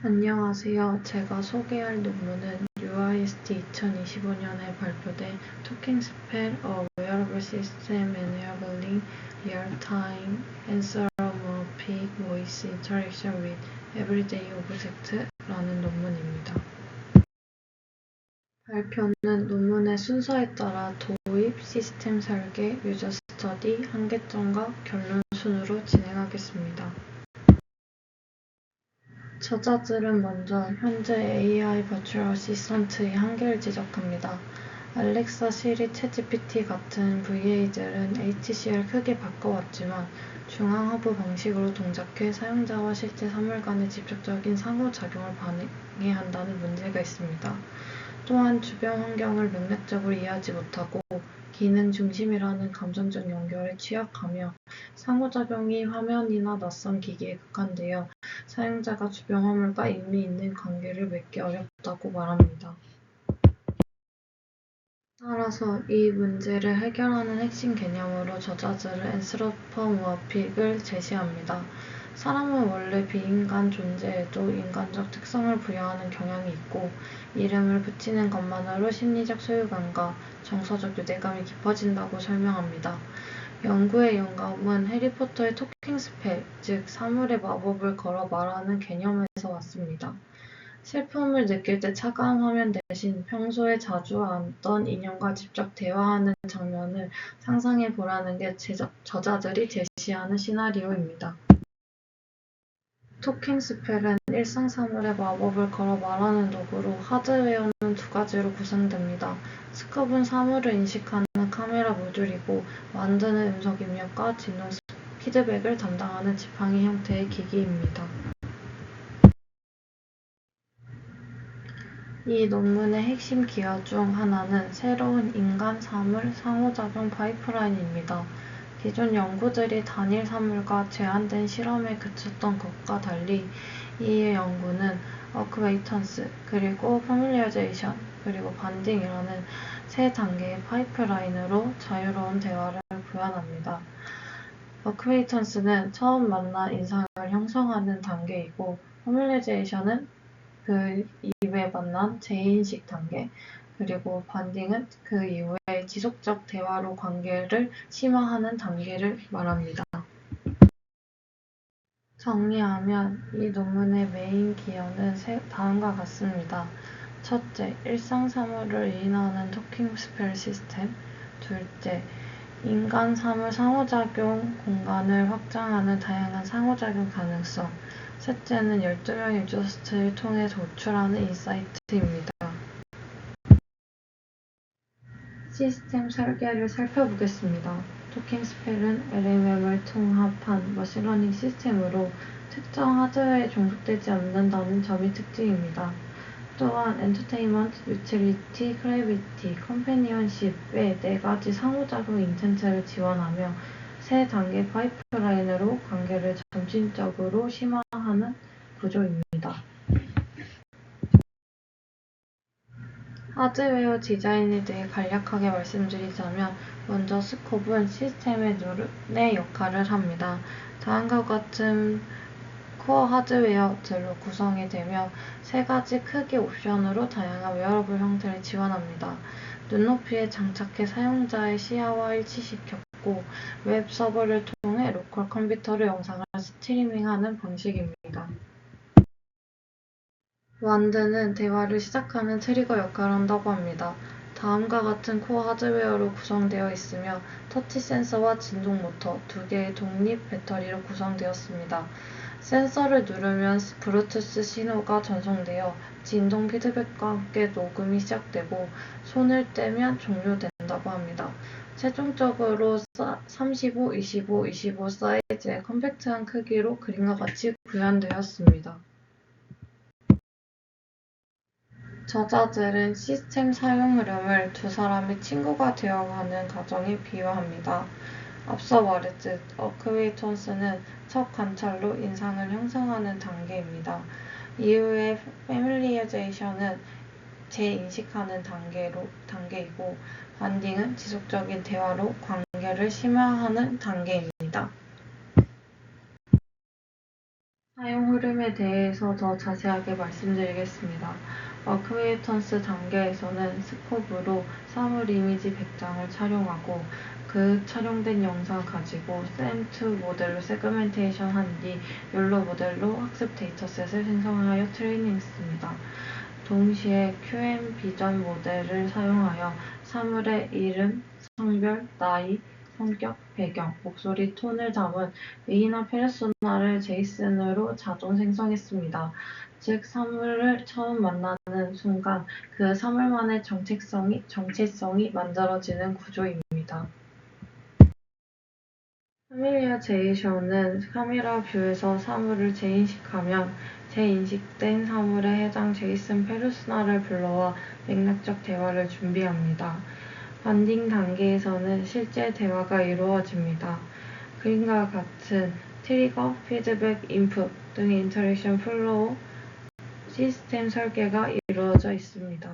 안녕하세요. 제가 소개할 논문은 UIST 2025년에 발표된 Talking Spell, a Wearable System Enabling Real-Time Anthropomorphic Voice Interaction with Everyday Objects라는 논문입니다. 발표는 논문의 순서에 따라 도입, 시스템 설계, 유저 스터디, 한계점과 결론 순으로 진행하겠습니다. 저자들은 먼저 현재 AI 버추얼 어시스턴트의 한계를 지적합니다. 알렉사, 시리, 챗GPT 같은 VA들은 HC를 크게 바꿔왔지만 중앙 허브 방식으로 동작해 사용자와 실제 사물 간의 직접적인 상호작용을 방해한다는 문제가 있습니다. 또한 주변 환경을 맥락적으로 이해하지 못하고 기능 중심이라는 감정적 연결에 취약하며 상호작용이 화면이나 낯선 기기에 국한되어 사용자가 주변 화물과 의미 있는 관계를 맺기 어렵다고 말합니다. 따라서 이 문제를 해결하는 핵심 개념으로 저자들은 앤스로퍼모어픽을 제시합니다. 사람은 원래 비인간 존재에도 인간적 특성을 부여하는 경향이 있고 이름을 붙이는 것만으로 심리적 소유감과 정서적 유대감이 깊어진다고 설명합니다. 연구의 영감은 해리포터의 토킹 스펠, 즉 사물의 마법을 걸어 말하는 개념에서 왔습니다. 슬픔을 느낄 때 차가운 화면 대신 평소에 자주 앉던 인형과 직접 대화하는 장면을 상상해 보라는 게 저자들이 제시하는 시나리오입니다. 토킹 스펠은 일상 사물의 마법을 걸어 말하는 도구로 하드웨어는 두 가지로 구성됩니다. 스컵은 사물을 인식하는 카메라 모듈이고 완드는 음성 입력과 진동 피드백을 담당하는 지팡이 형태의 기기입니다. 이 논문의 핵심 기여 중 하나는 새로운 인간-사물 상호작용 파이프라인입니다. 기존 연구들이 단일 사물과 제한된 실험에 그쳤던 것과 달리 이 연구는 어큐웨이턴스, 그리고 퍼밀리어제이션, 그리고 반딩이라는 세 단계의 파이프라인으로 자유로운 대화를 구현합니다. 어큐웨이턴스는 처음 만나 인상을 형성하는 단계이고 퍼밀리어제이션은 그 이후에 만난 재인식 단계, 그리고 반딩은 그 이후에 지속적 대화로 관계를 심화하는 단계를 말합니다. 정리하면 이 논문의 메인 기여는 다음과 같습니다. 첫째, 일상 사물을 인하는 토킹 스펠 시스템. 둘째, 인간 사물 상호작용 공간을 확장하는 다양한 상호작용 가능성. 셋째는 12명의 유저스트를 통해 도출하는 인사이트입니다. 시스템 설계를 살펴보겠습니다. 토킹 스펠은 LLM을 통합한 머신러닝 시스템으로 특정 하드웨어에 종속되지 않는다는 점이 특징입니다. 또한 엔터테인먼트, 유틸리티, 크래비티, 컴패니언십의 네 가지 상호작용 인텐트를 지원하며 세 단계 파이프라인으로 관계를 점진적으로 심화하는 구조입니다. 하드웨어 디자인에 대해 간략하게 말씀드리자면 먼저 스콥은 시스템의 눈의 역할을 합니다. 다음과 같은 코어 하드웨어들로 구성이 되며 세 가지 크기 옵션으로 다양한 웨어러블 형태를 지원합니다. 눈높이에 장착해 사용자의 시야와 일치시켰고 웹 서버를 통해 로컬 컴퓨터로 영상을 스트리밍하는 방식입니다. 완드는 대화를 시작하는 트리거 역할을 한다고 합니다. 다음과 같은 코어 하드웨어로 구성되어 있으며 터치 센서와 진동 모터, 두 개의 독립 배터리로 구성되었습니다. 센서를 누르면 블루투스 신호가 전송되어 진동 피드백과 함께 녹음이 시작되고 손을 떼면 종료된다고 합니다. 최종적으로 35, 25, 25 사이즈의 컴팩트한 크기로 그림과 같이 구현되었습니다. 저자들은 시스템 사용흐름을 두 사람이 친구가 되어가는 과정에 비유합니다. 앞서 말했듯 어큐웨이턴스는 첫 관찰로 인상을 형성하는 단계입니다. 이후에 패밀리어제이션은 재인식하는 단계이고 반딩은 지속적인 대화로 관계를 심화하는 단계입니다. 사용 흐름에 대해서 더 자세하게 말씀드리겠습니다. 어크웨이턴스 단계에서는 스코프로 사물 이미지 100장을 촬영하고 그 촬영된 영상 가지고 SAM2 모델로 세그멘테이션 한 뒤 욜로 모델로 학습 데이터셋을 생성하여 트레이닝했습니다. 동시에 QM 비전 모델을 사용하여 사물의 이름, 성별, 나이, 성격, 배경, 목소리, 톤을 담은 의인화 페르소나를 제이슨으로 자동 생성했습니다. 즉, 사물을 처음 만나는 순간 그 사물만의 정체성이 만들어지는 구조입니다. 파밀리아제이션은 카메라 뷰에서 사물을 재인식하면 재인식된 사물에 해당 제이슨 페르소나를 불러와 맥락적 대화를 준비합니다. 반딩 단계에서는 실제 대화가 이루어집니다. 그림과 같은 트리거, 피드백, 인풋 등의 인터랙션 플로우 시스템 설계가 이루어져 있습니다.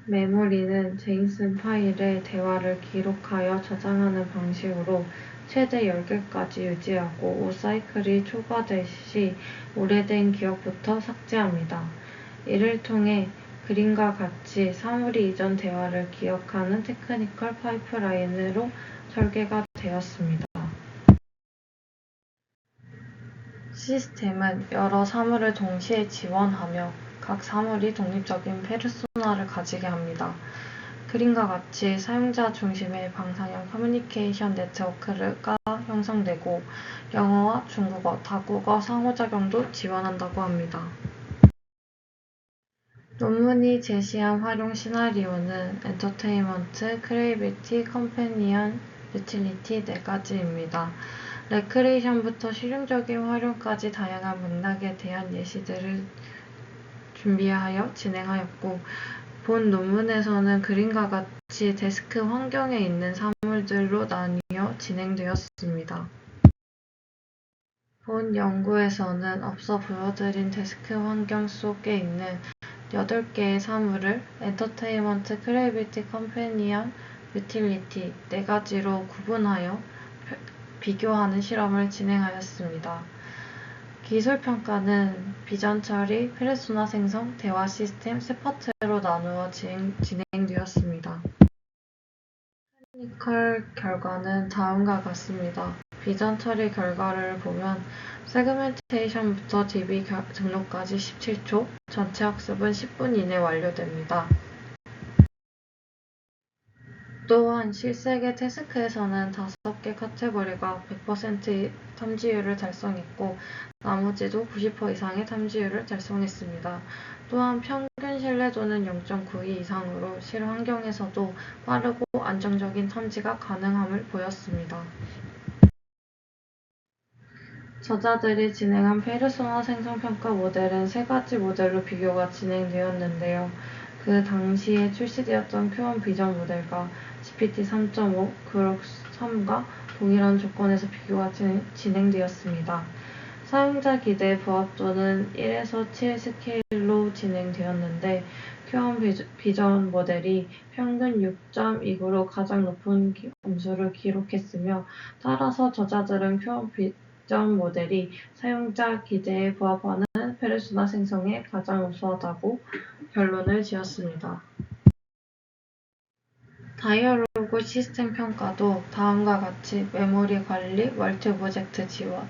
메모리는 제이슨 파일에 대화를 기록하여 저장하는 방식으로 최대 10개까지 유지하고 5사이클이 초과될 시 오래된 기억부터 삭제합니다. 이를 통해 그림과 같이 사물이 이전 대화를 기억하는 테크니컬 파이프라인으로 설계가 되었습니다. 시스템은 여러 사물을 동시에 지원하며 각 사물이 독립적인 페르소나를 가지게 합니다. 그림과 같이 사용자 중심의 방사형 커뮤니케이션 네트워크가 형성되고 영어와 중국어, 다국어 상호작용도 지원한다고 합니다. 논문이 제시한 활용 시나리오는 엔터테인먼트, 크리에이티비티, 컴패니언, 유틸리티 4가지입니다. 레크레이션부터 실용적인 활용까지 다양한 맥락에 대한 예시들을 준비하여 진행하였고, 본 논문에서는 그림과 같이 데스크 환경에 있는 사물들로 나뉘어 진행되었습니다. 본 연구에서는 앞서 보여드린 데스크 환경 속에 있는 8개의 사물을 엔터테인먼트, 크리에이티비티, 컴패니언, 유틸리티 4가지로 구분하여 비교하는 실험을 진행하였습니다. 기술평가는 비전 처리, 페르소나 생성, 대화 시스템 세 파트로 나누어 진행되었습니다. 테크니컬 결과는 다음과 같습니다. 비전 처리 결과를 보면 세그멘테이션부터 DB 등록까지 17초, 전체 학습은 10분 이내 완료됩니다. 또한 실세계 태스크에서는 5개 카테고리가 100% 탐지율을 달성했고 나머지도 90% 이상의 탐지율을 달성했습니다. 또한 평균 신뢰도는 0.92 이상으로 실환경에서도 빠르고 안정적인 탐지가 가능함을 보였습니다. 저자들이 진행한 페르소나 생성평가 모델은 3가지 모델로 비교가 진행되었는데요. 그 당시에 출시되었던 Q1 비전 모델과 GPT 3.5, 그록 3과 동일한 조건에서 비교가 진행되었습니다. 사용자 기대 부합도는 1에서 7 스케일로 진행되었는데 Q1 비전 모델이 평균 6.29로 가장 높은 점수를 기록했으며 따라서 저자들은 Q1 비전 모델이 사용자 기대에 부합하는 페르소나 생성에 가장 우수하다고 결론을 지었습니다. 다이얼로그 시스템 평가도 다음과 같이 메모리 관리, 멀티 오브젝트 지원,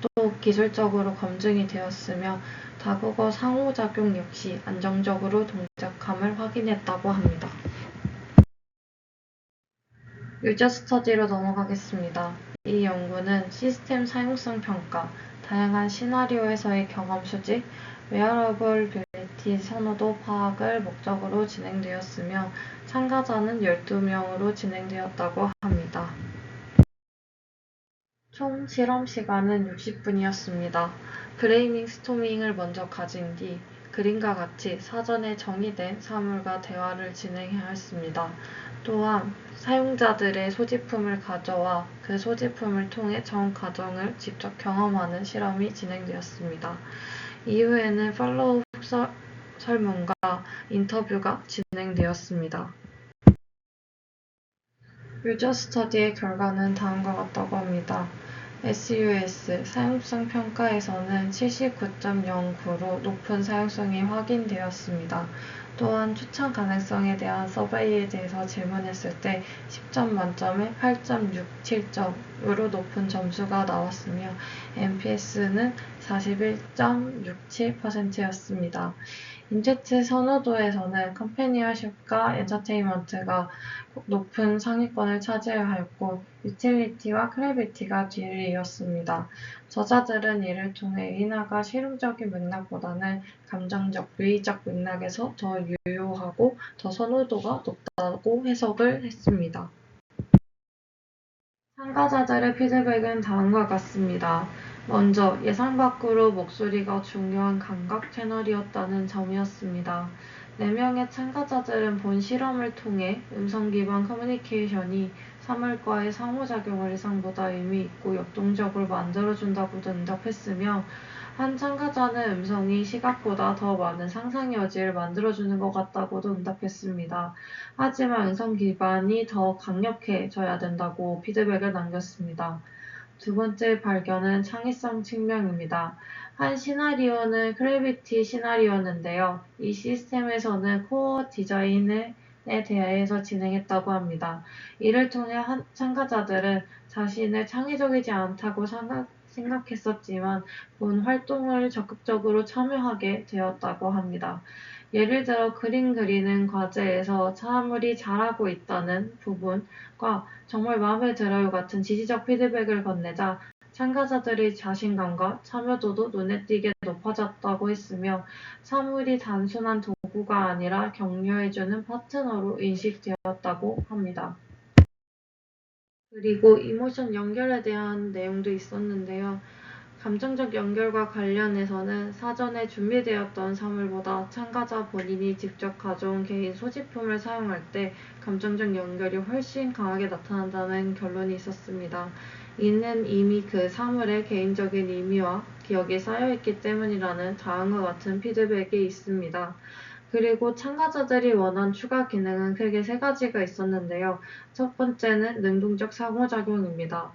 또 기술적으로 검증이 되었으며 다국어 상호작용 역시 안정적으로 동작함을 확인했다고 합니다. 유저 스터디로 넘어가겠습니다. 이 연구는 시스템 사용성 평가, 다양한 시나리오에서의 경험 수집, 웨어러블빌리티 선호도 파악을 목적으로 진행되었으며 참가자는 12명으로 진행되었다고 합니다. 총 실험 시간은 60분이었습니다. 브레이밍 스토밍을 먼저 가진 뒤 그림과 같이 사전에 정의된 사물과 대화를 진행해야 했습니다. 또한 사용자들의 소지품을 가져와 그 소지품을 통해 전 과정을 직접 경험하는 실험이 진행되었습니다. 이후에는 팔로우 설문과 인터뷰가 진행되었습니다. 유저 스터디의 결과는 다음과 같다고 합니다. SUS 사용성 평가에서는 79.09로 높은 사용성이 확인되었습니다. 또한 추천 가능성에 대한 서베이에 대해서 질문했을 때 10점 만점에 8.67점으로 높은 점수가 나왔으며 NPS는 41.67%였습니다. 인체체 선호도에서는 컴패니언십과 엔터테인먼트가 높은 상위권을 차지하였고 유틸리티와 크래비티가 뒤를 이었습니다. 저자들은 이를 통해 의인화가 실용적인 맥락보다는 감정적, 유의적 맥락에서 더 유효하고 더 선호도가 높다고 해석을 했습니다. 참가자들의 피드백은 다음과 같습니다. 먼저 예상 밖으로 목소리가 중요한 감각 채널이었다는 점이었습니다. 4명의 참가자들은 본 실험을 통해 음성 기반 커뮤니케이션이 사물과의 상호작용을 예상보다 의미 있고 역동적으로 만들어준다고도 응답했으며 한 참가자는 음성이 시각보다 더 많은 상상 여지를 만들어주는 것 같다고도 응답했습니다. 하지만 음성 기반이 더 강력해져야 된다고 피드백을 남겼습니다. 두 번째 발견은 창의성 측면입니다. 한 시나리오는 크래비티 시나리오였는데요. 이 시스템에서는 코어 디자인에 대해서 진행했다고 합니다. 이를 통해 참가자들은 자신을 창의적이지 않다고 생각했었지만 본 활동을 적극적으로 참여하게 되었다고 합니다. 예를 들어 그림 그리는 과제에서 사물이 잘하고 있다는 부분과 정말 마음에 들어요 같은 지지적 피드백을 건네자 참가자들의 자신감과 참여도도 눈에 띄게 높아졌다고 했으며 사물이 단순한 도구가 아니라 격려해주는 파트너로 인식되었다고 합니다. 그리고 이모션 연결에 대한 내용도 있었는데요. 감정적 연결과 관련해서는 사전에 준비되었던 사물보다 참가자 본인이 직접 가져온 개인 소지품을 사용할 때 감정적 연결이 훨씬 강하게 나타난다는 결론이 있었습니다. 이는 이미 그 사물의 개인적인 의미와 기억이 쌓여있기 때문이라는 다음과 같은 피드백이 있습니다. 그리고 참가자들이 원한 추가 기능은 크게 3가지가 있었는데요. 첫 번째는 능동적 상호작용입니다.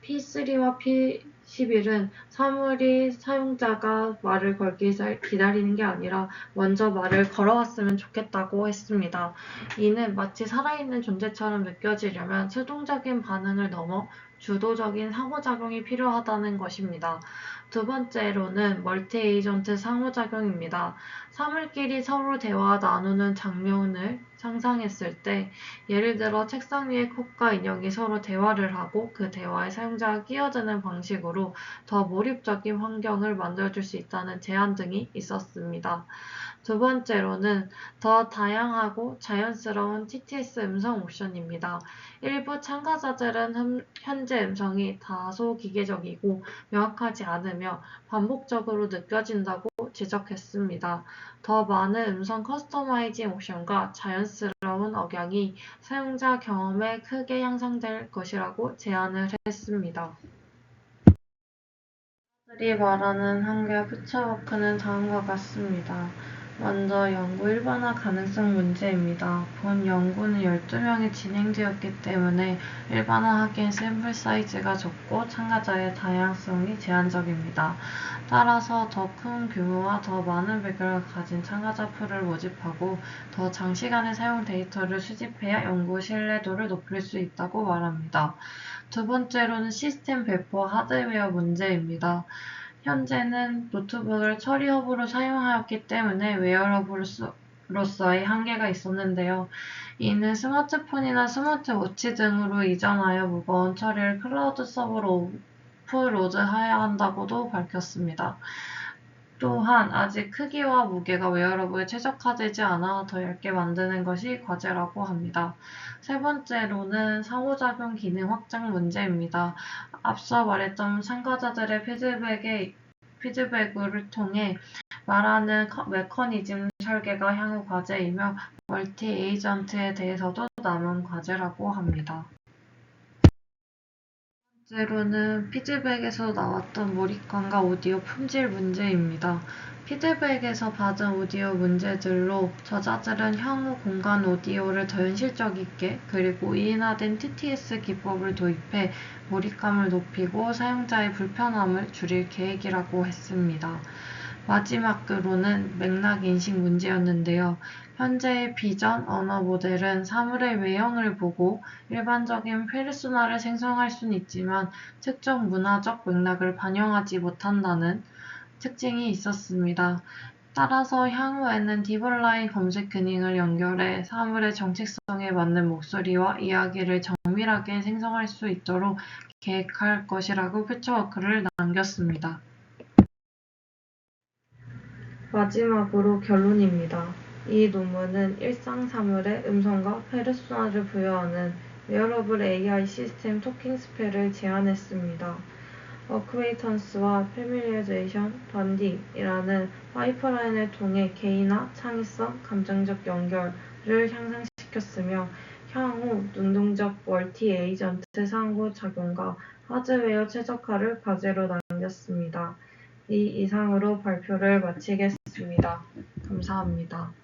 P3와 P11은 사물이 사용자가 말을 걸길 기다리는 게 아니라 먼저 말을 걸어왔으면 좋겠다고 했습니다. 이는 마치 살아있는 존재처럼 느껴지려면 수동적인 반응을 넘어 주도적인 상호작용이 필요하다는 것입니다. 두 번째로는 멀티-에이전트 상호작용입니다. 사물끼리 서로 대화 나누는 장면을 상상했을 때 예를 들어 책상 위에 컵과 인형이 서로 대화를 하고 그 대화에 사용자가 끼어드는 방식으로 더 몰입적인 환경을 만들어줄 수 있다는 제안 등이 있었습니다. 두 번째로는 더 다양하고 자연스러운 TTS 음성 옵션입니다. 일부 참가자들은 현재 음성이 다소 기계적이고 명확하지 않으며 반복적으로 느껴진다고 지적했습니다. 더 많은 음성 커스터마이징 옵션과 자연스러운 억양이 사용자 경험에 크게 향상될 것이라고 제안을 했습니다. 들이 말하는 한계 퓨처워크는 다음과 같습니다. 먼저 연구 일반화 가능성 문제입니다. 본 연구는 12명이 진행되었기 때문에 일반화하기엔 샘플 사이즈가 적고 참가자의 다양성이 제한적입니다. 따라서 더 큰 규모와 더 많은 배경을 가진 참가자 풀을 모집하고 더 장시간의 사용 데이터를 수집해야 연구 신뢰도를 높일 수 있다고 말합니다. 두 번째로는 시스템 배포 하드웨어 문제입니다. 현재는 노트북을 처리 허브로 사용하였기 때문에 웨어러블로서의 한계가 있었는데요. 이는 스마트폰이나 스마트워치 등으로 이전하여 무거운 처리를 클라우드 서버로 오프로드해야 한다고도 밝혔습니다. 또한 아직 크기와 무게가 웨어러블에 최적화되지 않아 더 얇게 만드는 것이 과제라고 합니다. 세 번째로는 상호작용 기능 확장 문제입니다. 앞서 말했던 참가자들의 피드백을 통해 말하는 메커니즘 설계가 향후 과제이며 멀티 에이전트에 대해서도 남은 과제라고 합니다. 번째로는 피드백에서 나왔던 몰입감과 오디오 품질 문제입니다. 피드백에서 받은 오디오 문제들로 저자들은 향후 공간 오디오를 더 현실적 있게 그리고 이인화된 TTS 기법을 도입해 몰입감을 높이고 사용자의 불편함을 줄일 계획이라고 했습니다. 마지막으로는 맥락 인식 문제였는데요. 현재의 비전 언어 모델은 사물의 외형을 보고 일반적인 페르소나를 생성할 수는 있지만 특정 문화적 맥락을 반영하지 못한다는 특징이 있었습니다. 따라서 향후에는 딥온라인 검색 기능을 연결해 사물의 정체성에 맞는 목소리와 이야기를 정밀하게 생성할 수 있도록 계획할 것이라고 패치워크를 남겼습니다. 마지막으로 결론입니다. 이 논문은 일상 사물에 음성과 페르소나를 부여하는 웨어러블 AI 시스템 토킹 스펠을 제안했습니다. 어쿠에이턴스와 패밀리어제이션, 번딩이라는 파이프라인을 통해 개인화, 창의성, 감정적 연결을 향상시켰으며 향후 능동적 멀티 에이전트 상호작용과 하드웨어 최적화를 과제로 남겼습니다. 이상으로 발표를 마치겠습니다. 감사합니다.